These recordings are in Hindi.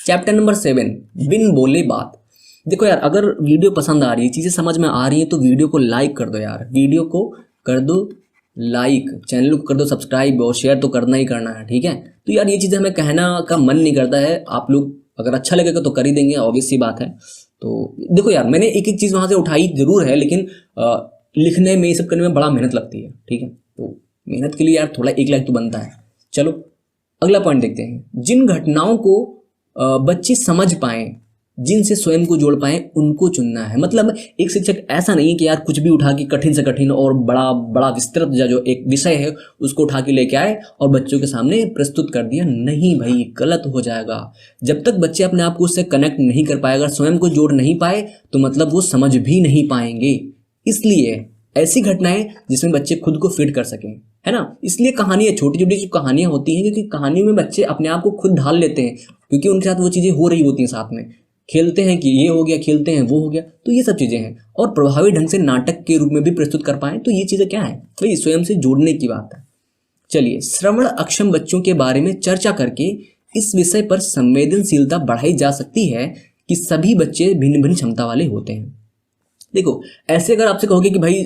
चैप्टर नंबर 7, बिन बोले बात। देखो यार, अगर वीडियो पसंद आ रही है, चीज़ें समझ में आ रही है तो वीडियो को लाइक कर दो यार, वीडियो को कर दो लाइक, चैनल को कर दो सब्सक्राइब और शेयर तो करना ही करना है, ठीक है। तो यार ये चीज़ें हमें कहना का मन नहीं करता है, आप लोग अगर अच्छा लगेगा तो कर ही देंगे, ऑब्वियस सी बात है। तो देखो यार, मैंने एक एक चीज़ वहाँ से उठाई जरूर है, लेकिन लिखने में ये सब करने में बड़ा मेहनत लगती है, ठीक है। तो मेहनत के लिए यार थोड़ा 1 लाइक तो बनता है। चलो अगला पॉइंट देखते हैं। जिन घटनाओं को बच्चे समझ पाएं, जिनसे स्वयं को जोड़ पाएं, उनको चुनना है। मतलब एक शिक्षक ऐसा नहीं है कि यार कुछ भी उठा के कठिन से कठिन और बड़ा बड़ा विस्तृत जो एक विषय है उसको उठा के लेके आए और बच्चों के सामने प्रस्तुत कर दिया। नहीं भाई, गलत हो जाएगा। जब तक बच्चे अपने आप को उससे कनेक्ट नहीं कर पाए, अगर स्वयं को जोड़ नहीं पाए, तो मतलब वो समझ भी नहीं पाएंगे। इसलिए ऐसी घटनाएं जिसमें बच्चे खुद को फिट कर सकें, है ना। इसलिए कहानियां, छोटी छोटी जो कहानियां होती हैं, क्योंकि कहानियों में बच्चे अपने आप को खुद ढाल लेते हैं, क्योंकि उनके साथ वो चीज़ें हो रही होती हैं, साथ में खेलते हैं कि ये हो गया, खेलते हैं वो हो गया, तो ये सब चीज़ें हैं। और प्रभावी ढंग से नाटक के रूप में भी प्रस्तुत कर पाएं, तो ये चीज़ें क्या है भाई, स्वयं से जोड़ने की बात है। चलिए, श्रवण अक्षम बच्चों के बारे में चर्चा करके इस विषय पर संवेदनशीलता बढ़ाई जा सकती है कि सभी बच्चे भिन्न भिन्न क्षमता वाले होते हैं। देखो, ऐसे अगर आपसे कहोगे कि भाई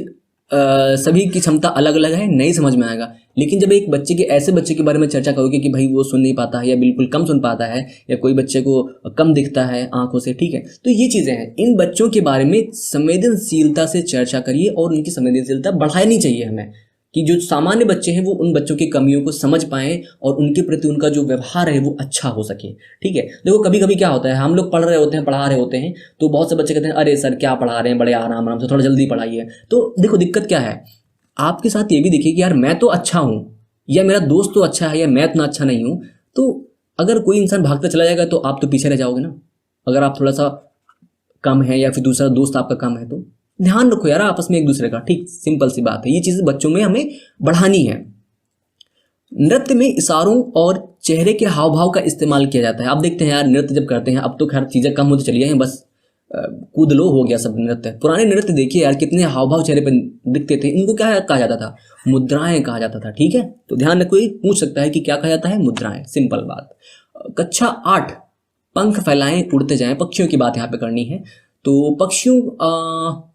सभी की क्षमता अलग अलग है, नहीं समझ में आएगा। लेकिन जब एक बच्चे के, ऐसे बच्चे के बारे में चर्चा करोगे कि भाई वो सुन नहीं पाता है या बिल्कुल कम सुन पाता है, या कोई बच्चे को कम दिखता है आंखों से, ठीक है, तो ये चीज़ें हैं। इन बच्चों के बारे में संवेदनशीलता से चर्चा करिए और उनकी संवेदनशीलता बढ़ानी चाहिए हमें, कि जो सामान्य बच्चे हैं वो उन बच्चों की कमियों को समझ पाएं और उनके प्रति उनका जो व्यवहार है वो अच्छा हो सके, ठीक है। देखो कभी कभी क्या होता है, हम लोग पढ़ रहे होते हैं, पढ़ा रहे होते हैं, तो बहुत से बच्चे कहते हैं अरे सर क्या पढ़ा रहे हैं, बड़े आराम आराम से, थोड़ा जल्दी पढ़ाइए। तो देखो दिक्कत क्या है, आपके साथ ये भी देखिए कि यार मैं तो अच्छा हूँ, या मेरा दोस्त तो अच्छा है, या मैं इतना अच्छा नहीं हूँ। तो अगर कोई इंसान भागता चला जाएगा तो आप तो पीछे रह जाओगे ना। अगर आप थोड़ा सा कम है या फिर दूसरा दोस्त आपका कम है, तो ध्यान रखो यार आपस में एक दूसरे का, ठीक, सिंपल सी बात है। ये चीज़ बच्चों में हमें बढ़ानी है। नृत्य में इशारों और चेहरे के हाव भाव का इस्तेमाल किया जाता है। आप देखते हैं यार, नृत्य जब करते हैं, अब तो खैर चीज़ें कम होती चली हैं, बस कूद लो हो गया सब नृत्य। पुराने नृत्य देखिए यार, कितने हाव भाव चेहरे पर दिखते थे। इनको क्या कहा जाता था, मुद्राएं कहा जाता था, ठीक है। तो ध्यान रखो, पूछ सकता है कि क्या कहा जाता है, मुद्राएं, सिंपल बात। कक्षा 8, पंख फैलाएं उड़ते जाएं, पक्षियों की बात यहाँ पे करनी है। तो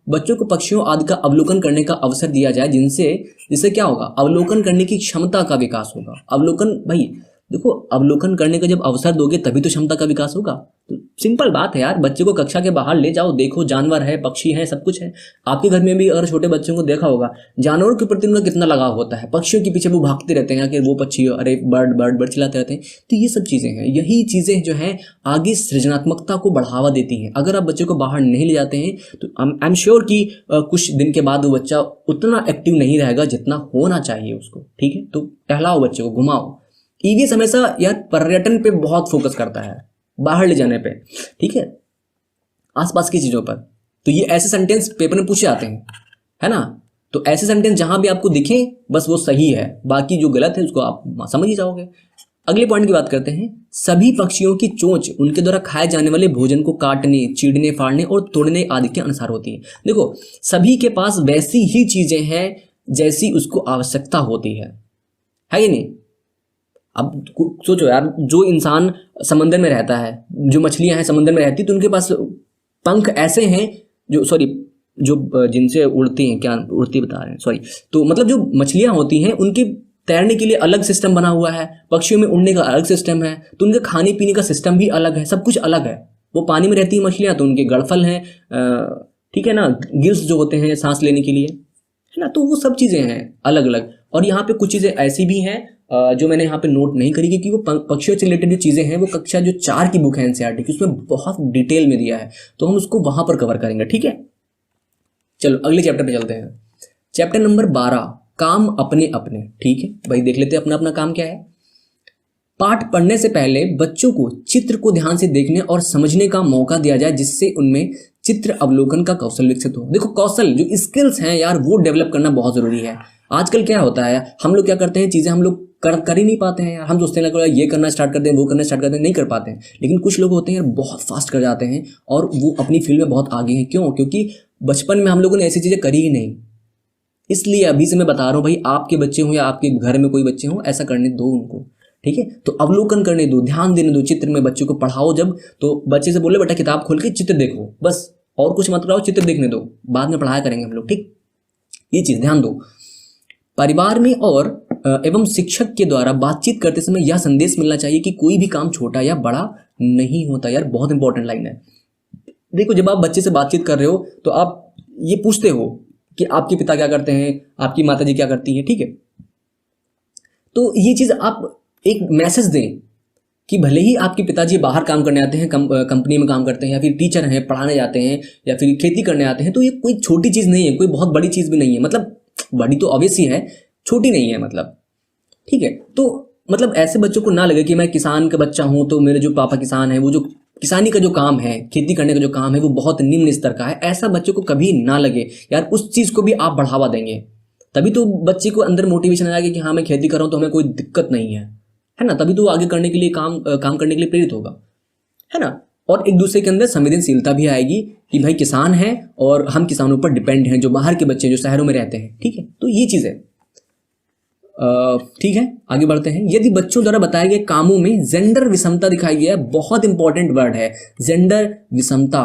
बच्चों को पक्षियों आदि का अवलोकन करने का अवसर दिया जाए, जिससे क्या होगा, अवलोकन करने की क्षमता का विकास होगा। अवलोकन भाई देखो, अवलोकन करने का जब अवसर दोगे तभी तो क्षमता का विकास होगा। तो सिंपल बात है यार, बच्चे को कक्षा के बाहर ले जाओ, देखो जानवर है, पक्षी है, सब कुछ है। आपके घर में भी अगर छोटे बच्चों को देखा होगा, जानवरों के प्रति उनका कितना लगाव होता है, पक्षियों के पीछे वो भागते रहते हैं कि वो पक्षी, अरे बर्ड बर्ड बर्ड चिल्लाते रहते हैं। तो ये सब चीज़ें हैं, यही चीज़ें जो हैं आगे सृजनात्मकता को बढ़ावा देती हैं। अगर आप बच्चे को बाहर नहीं ले जाते हैं तो आई एम श्योर कि कुछ दिन के बाद वो बच्चा उतना एक्टिव नहीं रहेगा जितना होना चाहिए उसको, ठीक है। तो टहलाओ बच्चे को, घुमाओ। ईवीएस हमेशा यार पर्यटन पे बहुत फोकस करता है, बाहर ले जाने पे, ठीक है, आसपास की चीज़ों पर। तो ये ऐसे सेंटेंस पेपर में पूछे जाते हैं, है ना। तो ऐसे सेंटेंस जहां भी आपको दिखें बस वो सही है, बाकी जो गलत है उसको आप समझ ही जाओगे। अगले पॉइंट की बात करते हैं। सभी पक्षियों की चोंच उनके द्वारा खाए जाने वाले भोजन को काटने, चीरने, फाड़ने और तोड़ने आदि के अनुसार होती है। देखो, सभी के पास वैसी ही चीजें हैं जैसी उसको आवश्यकता होती है कि नहीं। अब सोचो यार, जो इंसान समंदर में रहता है, जो मछलियां हैं समंदर में रहती, तो उनके पास पंख ऐसे हैं जो जिनसे उड़ती हैं, क्या उड़ती बता रहे हैं, सॉरी। तो मतलब जो मछलियां होती हैं उनके तैरने के लिए अलग सिस्टम बना हुआ है, पक्षियों में उड़ने का अलग सिस्टम है, तो उनके खाने पीने का सिस्टम भी अलग है, सब कुछ अलग है। वो पानी में रहती है मछलियां, तो उनके गड़फल हैं, ठीक है ना, गिल्स जो होते हैं सांस लेने के लिए, है ना। तो वो सब चीज़ें हैं अलग अलग। और यहाँ पे कुछ चीज़ें ऐसी भी हैं जो मैंने यहाँ पे नोट नहीं करी, क्योंकि वो पक्षियों से रिलेटेड जो चीज़ें हैं वो कक्षा जो 4 की बुक है एनसीईआरटी की, उसमें बहुत डिटेल में दिया है, तो हम उसको वहाँ पर कवर करेंगे, ठीक है। चलो अगले चैप्टर पे चलते हैं। चैप्टर नंबर 12, काम अपने अपने, ठीक है भाई, देख लेते हैं अपना अपना काम क्या है। पाठ पढ़ने से पहले बच्चों को चित्र को ध्यान से देखने और समझने का मौका दिया जाए, जिससे उनमें चित्र अवलोकन का कौशल विकसित हो। देखो कौशल, जो स्किल्स हैं यार, वो डेवलप करना बहुत जरूरी है। आजकल क्या होता है, हम लोग क्या करते हैं, चीजें हम लोग कर ही नहीं पाते हैं यार। हम सोचते हैं ना ये करना स्टार्ट कर दें, वो करना स्टार्ट कर दें, नहीं कर पाते हैं। लेकिन कुछ लोग होते हैं यार, बहुत फास्ट कर जाते हैं और वो अपनी फील्ड में बहुत आगे हैं। क्यों? क्योंकि बचपन में हम लोगों ने ऐसी चीजें करी ही नहीं। इसलिए अभी से मैं बता रहा हूँ भाई, आपके बच्चे हों या आपके घर में कोई बच्चे हों, ऐसा करने दो उनको, ठीक है। तो अवलोकन करने दो, ध्यान देने दो, चित्र में बच्चों को पढ़ाओ जब, तो बच्चे से बोले बेटा किताब खोल के चित्र देखो, बस और कुछ मत कराओ, चित्र देखने दो, बाद में पढ़ाया करेंगे हम लोग, ठीक। ये चीज़ ध्यान दो। परिवार में और एवं शिक्षक के द्वारा बातचीत करते समय यह संदेश मिलना चाहिए कि कोई भी काम छोटा या बड़ा नहीं होता। यार बहुत इंपॉर्टेंट लाइन है। देखो जब आप बच्चे से बातचीत कर रहे हो तो आप ये पूछते हो कि आपके पिता क्या करते हैं, आपकी माताजी क्या करती हैं, ठीक है। तो ये चीज़ आप एक मैसेज दें कि भले ही आपके पिताजी बाहर काम करने आते हैं, कंपनी में काम करते हैं, या फिर टीचर हैं, पढ़ाने जाते हैं, या फिर खेती करने आते हैं, तो ये कोई छोटी चीज़ नहीं है, कोई बहुत बड़ी चीज़ भी नहीं है। मतलब बड़ी तो ऑब्वियस ही है, छोटी नहीं है, मतलब ठीक है। तो मतलब ऐसे बच्चों को ना लगे कि मैं किसान का बच्चा हूँ तो मेरे जो पापा किसान है, वो जो किसानी का जो काम है, खेती करने का जो काम है, वो बहुत निम्न स्तर का है, ऐसा बच्चों को कभी ना लगे। यार उस चीज़ को भी आप बढ़ावा देंगे, तभी तो बच्चे को अंदर मोटिवेशन आएगा कि हाँ मैं खेती कर रहा हूँ तो हमें कोई दिक्कत नहीं है ना। तभी तो आगे करने के लिए काम करने के लिए प्रेरित होगा, है ना। और एक दूसरे के अंदर संवेदनशीलता भी आएगी कि भाई किसान है और हम किसानों पर डिपेंड हैं, जो बाहर के बच्चे जो शहरों में रहते हैं, ठीक है। तो ये चीज़ है, ठीक है। आगे बढ़ते हैं। यदि बच्चों द्वारा बताए गए कामों में जेंडर विषमता दिखाई गया है, बहुत इंपॉर्टेंट वर्ड है जेंडर विषमता।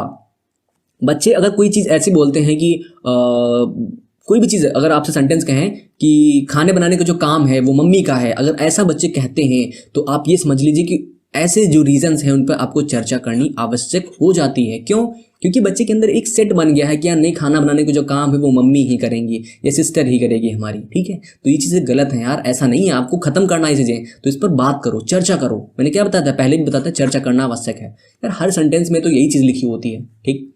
बच्चे अगर कोई चीज़ ऐसी बोलते हैं कि कोई भी चीज़, अगर आपसे सेंटेंस कहें कि खाने बनाने का जो काम है वो मम्मी का है, अगर ऐसा बच्चे कहते हैं तो आप ये समझ लीजिए कि ऐसे जो रीजंस हैं उन पर आपको चर्चा करनी आवश्यक हो जाती है। क्यों? क्योंकि बच्चे के अंदर एक सेट बन गया है कि यार नहीं, खाना बनाने का जो काम है वो मम्मी ही करेंगी या सिस्टर ही करेगी हमारी, ठीक है। तो ये चीज़ें गलत हैं यार, ऐसा नहीं है, आपको खत्म करना है चीज़ें, तो इस पर बात करो, चर्चा करो। मैंने क्या बताया था, पहले भी बताया था, चर्चा करना आवश्यक है यार। हर सेंटेंस में तो यही चीज़ लिखी होती है, ठीक।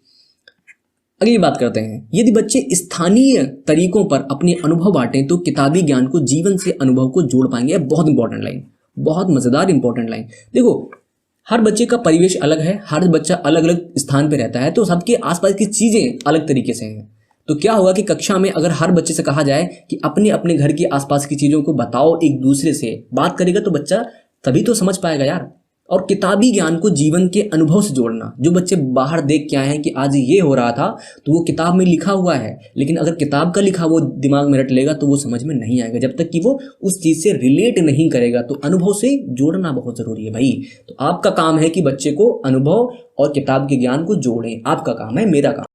अगली बात करते हैं। यदि बच्चे स्थानीय तरीकों पर अपने अनुभव बांटें तो किताबी ज्ञान को जीवन से अनुभव को जोड़ पाएंगे। बहुत इंपॉर्टेंट लाइन, बहुत मजेदार इंपॉर्टेंट लाइन। देखो हर बच्चे का परिवेश अलग है, हर बच्चा अलग अलग स्थान पे रहता है, तो सबके आसपास की चीजें अलग तरीके से हैं। तो क्या होगा कि कक्षा में अगर हर बच्चे से कहा जाए कि अपने अपने घर के आसपास की चीजों को बताओ, एक दूसरे से बात करेगा तो बच्चा तभी तो समझ पाएगा यार। और किताबी ज्ञान को जीवन के अनुभव से जोड़ना, जो बच्चे बाहर देख के आए हैं कि आज ये हो रहा था तो वो किताब में लिखा हुआ है, लेकिन अगर किताब का लिखा वो दिमाग में रट लेगा तो वो समझ में नहीं आएगा, जब तक कि वो उस चीज़ से रिलेट नहीं करेगा। तो अनुभव से जोड़ना बहुत ज़रूरी है भाई। तो आपका काम है कि बच्चे को अनुभव और किताब के ज्ञान को जोड़ें, आपका काम है, मेरा काम।